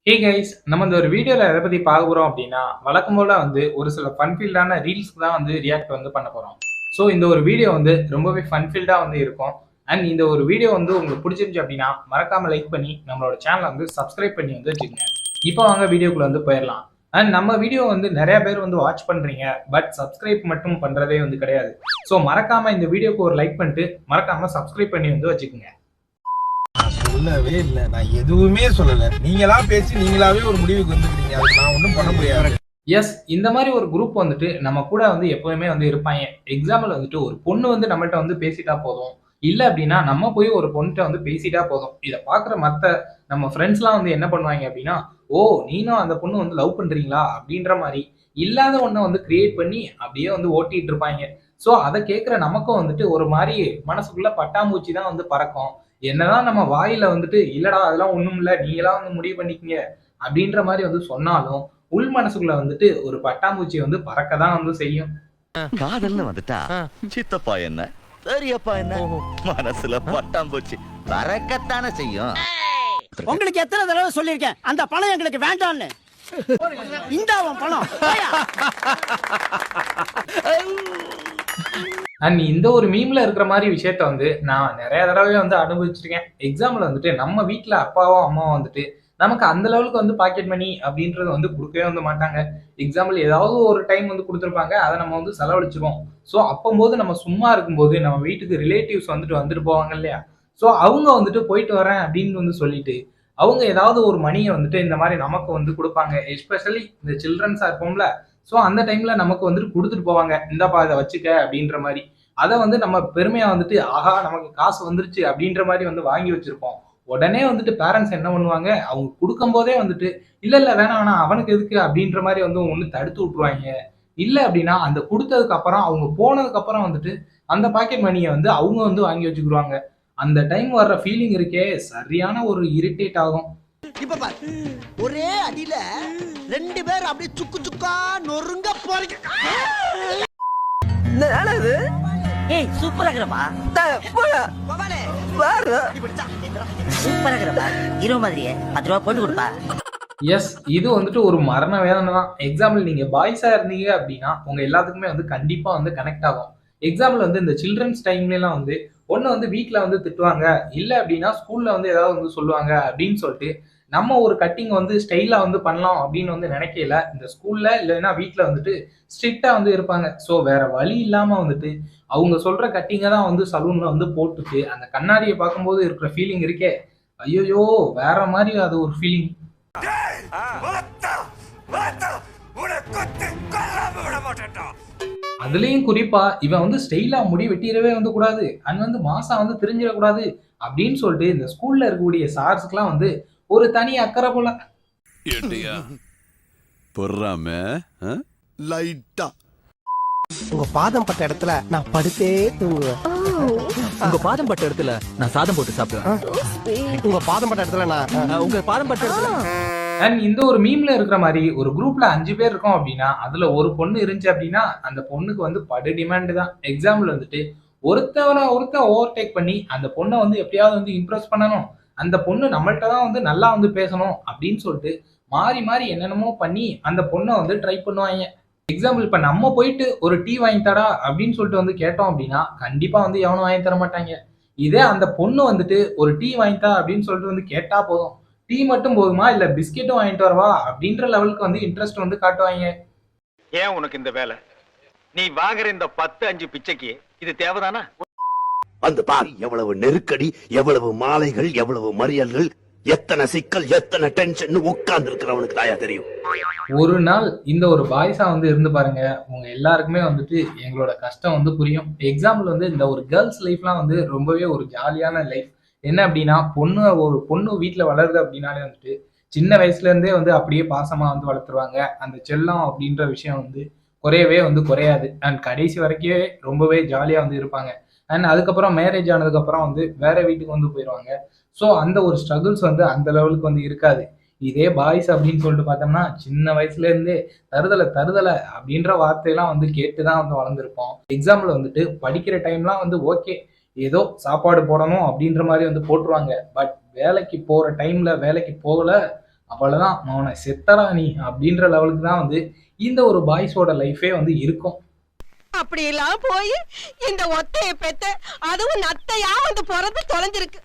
Hey guys, நம்ம இந்த ஒரு வீடியோல எதை பத்தி பார்க்க போறோம் அப்படின்னா, வழக்கம் போல ஒரு சில ஃபன் ஃபீல்டான ரீல்ஸ்க்கு தான் ரியாக்ட் பண்ண போறோம். ஸோ இந்த ஒரு வீடியோ ரொம்பவே ஃபன் ஃபீல்டா இருக்கும். அண்ட் இந்த ஒரு வீடியோ உங்களுக்கு பிடிச்சிருந்துச்சு அப்படின்னா, மறக்காம லைக் பண்ணி நம்மளோட சேனலை சப்ஸ்கிரைப் பண்ணி வச்சுக்கோங்க. இப்போ வாங்க வீடியோக்குள்ள போயிடலாம். அண்ட் நம்ம வீடியோ நிறைய பேர் வாட்ச் பண்றீங்க. பட் சப்ஸ்கிரைப் மட்டும் பண்றதே கிடையாது. ஸோ மறக்காம இந்த வீடியோக்கு ஒரு லைக் பண்ணிட்டு மறக்காம சப்ஸ்கிரைப் பண்ணி வச்சுக்கோங்க. சொல்லவே இல்ல. நான் எதுவுமே சொல்லல. நீங்களா பேசி நீங்களாவே ஒரு முடிவுக்கு வந்துக்கிறீங்க. அதுக்கு நான் ஒண்ணும் பண்ண முடியாது. எஸ், இந்த மாதிரி ஒரு குரூப் நம்ம கூட எப்பவுமே இருப்பாங்க. எக்ஸாம்பிள் ஒரு பொண்ணு நம்மள்ட்ட பேசிட்டா போதும். இல்ல அப்படின்னா நம்ம போய் ஒரு பொண்ணுட்ட பேசிட்டா போதும். இத பாக்குற மத்த நம்ம ஃப்ரெண்ட்ஸ்லாம் என்ன பண்ணுவாங்க அப்படின்னா, ஓ நீனும் அந்த பொண்ணு லவ் பண்றீங்களா அப்படின்ற மாதிரி இல்லாத ஒண்ண கிரியேட் பண்ணி அப்படியே ஓட்டிட்டு இருப்பாங்க. ஸோ அத கேட்கிற நமக்கும் ஒரு மாதிரி மனசுக்குள்ள பட்டாம்பூச்சி தான் பறக்கும். என்னதான் நம்ம வாயில இல்லடா அதெல்லாம் ஒண்ணும் இல்ல நீங்களா முடிவு பண்ணிக்கங்க அப்படின்ற மாதிரி சொன்னாலும் உள் மனசுக்குள்ள ஒரு பட்டாம்பூச்சி பறக்க தான் செய்யும். காதல்னு வந்துட்டா சித்தப்பா என்ன பெரியப்பா என்ன மனசுல பட்டாம்பூச்சி பறக்கத்தானே செய்யும். உங்களுக்கு எத்தனை தடவை சொல்லியிருக்கேன் அந்த பணம் எங்களுக்கு வேண்டாம்னு. இந்த பணம் அண்ட் இந்த ஒரு மீம்ல இருக்கிற மாதிரி விஷயத்த நான் நிறைய தடவை அனுபவிச்சிருக்கேன். எக்ஸாம்பிள் நம்ம வீட்டுல அப்பாவோ அம்மாவோ நமக்கு அந்த லெவலுக்கு பாக்கெட் மணி அப்படின்றது கொடுக்கவே மாட்டாங்க. எக்ஸாம்பிள் ஏதாவது ஒரு டைம் கொடுத்துருப்பாங்க. அதை நம்ம செலவழிச்சிருவோம். ஸோ அப்போது நம்ம சும்மா இருக்கும்போது நம்ம வீட்டுக்கு ரிலேட்டிவ்ஸ் வந்துட்டு போவாங்க இல்லையா. ஸோ அவங்க போயிட்டு வரேன் அப்படின்னு சொல்லிட்டு அவங்க ஏதாவது ஒரு மணியை இந்த மாதிரி நமக்கு கொடுப்பாங்க. எஸ்பெஷலி இந்த சில்ட்ரன்ஸா இருப்போம்ல. ஸோ அந்த டைம்ல நமக்கு கொடுத்துட்டு போவாங்க. இந்தாப்பா இதை வச்சுக்க அப்படின்ற மாதிரி. அதை நம்ம பெருமையா ஆஹா நமக்கு காசு வந்துருச்சு அப்படின்ற மாதிரி வாங்கி வச்சிருப்போம். உடனே பேரண்ட்ஸ் என்ன பண்ணுவாங்க, அவங்க கொடுக்கும் போதே இல்ல இல்ல வேணாம் வேணாம் அவனுக்கு எதுக்கு அப்படின்ற மாதிரி ஒண்ணு தடுத்து விட்டுருவாங்க. இல்ல அப்படின்னா அந்த கொடுத்ததுக்கு அப்புறம் அவங்க போனதுக்கு அப்புறம் அந்த பாக்கெட் மணியை அவங்க வாங்கி வச்சுக்கிடுவாங்க. அந்த டைம் வர்ற ஃபீலிங் இருக்கே சரியான ஒரு இரிட்டேட் ஆகும். இப்ப பாரு, ஒரே அடியில ரெண்டு பேர் அப்படியே சுக்கு சுக்கா நொறுங்க போறீங்க. ஏய் சூப்பரா இருக்கறப்பா. சூப்பரா இருக்கறப்பா. ஹீரோ மாதிரியே 10 ரூபாய் போட்டு கொடுப்பா. எஸ், இது ஒரு மரண வேதனை தான். எக்ஸாம்பிள் நீங்க பாய்ஸா இருந்தீங்க அப்படின்னா உங்க எல்லாத்துக்குமே கண்டிப்பா கனெக்ட் ஆகும். எக்ஸாம்பிள் இந்த சில்ட்ரன்ஸ் டைம்ல எல்லாம் ஒண்ணு வீட்ல திட்டுவாங்க. இல்ல அப்படின்னா ஸ்கூல்ல ஏதாவது சொல்லுவாங்க அப்படின்னு சொல்லிட்டு நம்ம ஒரு கட்டிங் ஸ்டைலா பண்ணலாம் அப்படின்னு நினைக்கல. இந்த ஸ்கூல்ல இல்லைன்னா வீட்ல ஸ்ட்ரிக்டா இருப்பாங்க. ஸோ வேற வழி இல்லாம அவங்க சொல்ற கட்டிங்க தான் சலூன்ல போட்டுட்டு அந்த கண்ணாடியை பார்க்கும்போது இருக்கிற ஃபீலிங் இருக்கே ஐயோ வேற மாதிரி அது ஒரு ஃபீலிங். அதுலயும் குறிப்பா இவன் ஸ்டைலா முடி வெட்டிடவே கூடாது. அண்ட் மாசா தெரிஞ்சிடக்கூடாது அப்படின்னு சொல்லிட்டு இந்த ஸ்கூல்ல இருக்கக்கூடிய சார்ஸ்க்குலாம் ஒரு தனி அக்கறை போல. பொறாம லைட்டா உங்க பாதம் பட்ட இடத்துல நான் படுத்தே தூங்குவேன். உங்க பாதம் பட்ட இடத்துல நான் சாதம் போட்டு சாப்பிடுவேன். உங்க பாதம் பட்ட இடத்துல நான் உங்க பாதம் பட்ட இடத்துல. அண்ட் இந்த ஒரு மீம்ல இருக்கிற மாதிரி ஒரு குரூப்ல 5 பேர் இருக்கோம் அப்படின்னா அதுல ஒரு பொண்ணு இருந்துச்சு அப்படின்னா அந்த பொண்ணுக்கு படு டிமாண்ட் தான். எக்ஸாம்பிள் ஒருத்தன் ஓவர்டேக் பண்ணி அந்த பொண்ணை எப்படியாவது இம்ப்ரெஸ் பண்ணணும். அந்த பொண்ணு நம்மள்ட்ட தான் நல்லா பேசணும் அப்படின்னு சொல்லிட்டு மாறி மாறி என்னென்னமோ பண்ணி அந்த பொண்ணை ட்ரை பண்ணுவாங்க. எக்ஸாம்பிள் இப்ப நம்ம போயிட்டு ஒரு டீ வாங்கி தரா அப்படின்னு சொல்லிட்டு கேட்டோம் அப்படின்னா கண்டிப்பா எவனும் வாங்கி தர மாட்டாங்க. இதே அந்த பொண்ணு ஒரு டீ வாங்கித்தா அப்படின்னு சொல்லிட்டு கேட்டா போதும். டீ மட்டும் போதுமா இல்ல பிஸ்கெட்டும் வாங்கிட்டு வரவா அப்படின்ற லெவலுக்கு இன்ட்ரெஸ்ட் காட்டுவாங்க. ஏன் உனக்கு இந்த வேலை? நீ வாங்குற இந்த 10-5 பிச்சைக்கு இது தேவைதானா? வந்து பார், எவ்வளவு நெருக்கடி, எவ்வளவு மாலைகள், எவ்வளவு மறியல்கள், எத்தனை சிக்கல், எத்தனை டென்ஷன் உட்கார்ந்து இருக்கிறவனுக்கு தாயா தெரியும். ஒரு நாள் இந்த ஒரு பாய்ஸா இருந்து பாருங்க. உங்க எல்லாருக்குமே எங்களோட கஷ்டம் புரியும். எக்ஸாம்பிள் இந்த ஒரு கேர்ள்ஸ் லைஃப்லாம் ரொம்பவே ஒரு ஜாலியான லைஃப். என்ன அப்படின்னா ஒரு பொண்ணு வீட்டுல வளருது அப்படின்னாலே சின்ன வயசுல இருந்தே அப்படியே பாசமா வளர்த்துருவாங்க. அந்த செல்லம் அப்படின்ற விஷயம் குறையவே குறையாது. அண்ட் கடைசி வரைக்கும் ரொம்பவே ஜாலியா இருப்பாங்க. அண்ட் அதுக்கப்புறம் மேரேஜ் ஆனதுக்கு அப்புறம் வேற வீட்டுக்கு போயிடுவாங்க. ஸோ அந்த ஒரு ஸ்ட்ரகிள்ஸ் அந்த லெவலுக்கு இருக்காது. இதே பாய்ஸ் அப்படின்னு சொல்லிட்டு பார்த்தோம்னா சின்ன வயசுல இருந்தே தருதலை அப்படின்ற வார்த்தையெல்லாம் கேட்டுதான் வளர்ந்துருப்போம். எக்ஸாம்பிள் படிக்கிற டைம்லாம் ஓகே ஏதோ சாப்பாடு போடணும் அப்படின்ற மாதிரி போட்டுருவாங்க. பட் வேலைக்கு போற டைம்ல வேலைக்கு போகல அவ்வளவுதான் அவனை செத்தரா நீ அப்படின்ற லெவலுக்கு தான் வந்து இந்த ஒரு பாய்ஸோட லைஃபே வந்து இருக்கும். அப்படி எல்லாம் போய் இந்த ஒத்தைய பெத்த அதுவும் நத்தையா வந்து பிறந்து தொலைஞ்சிருக்கு.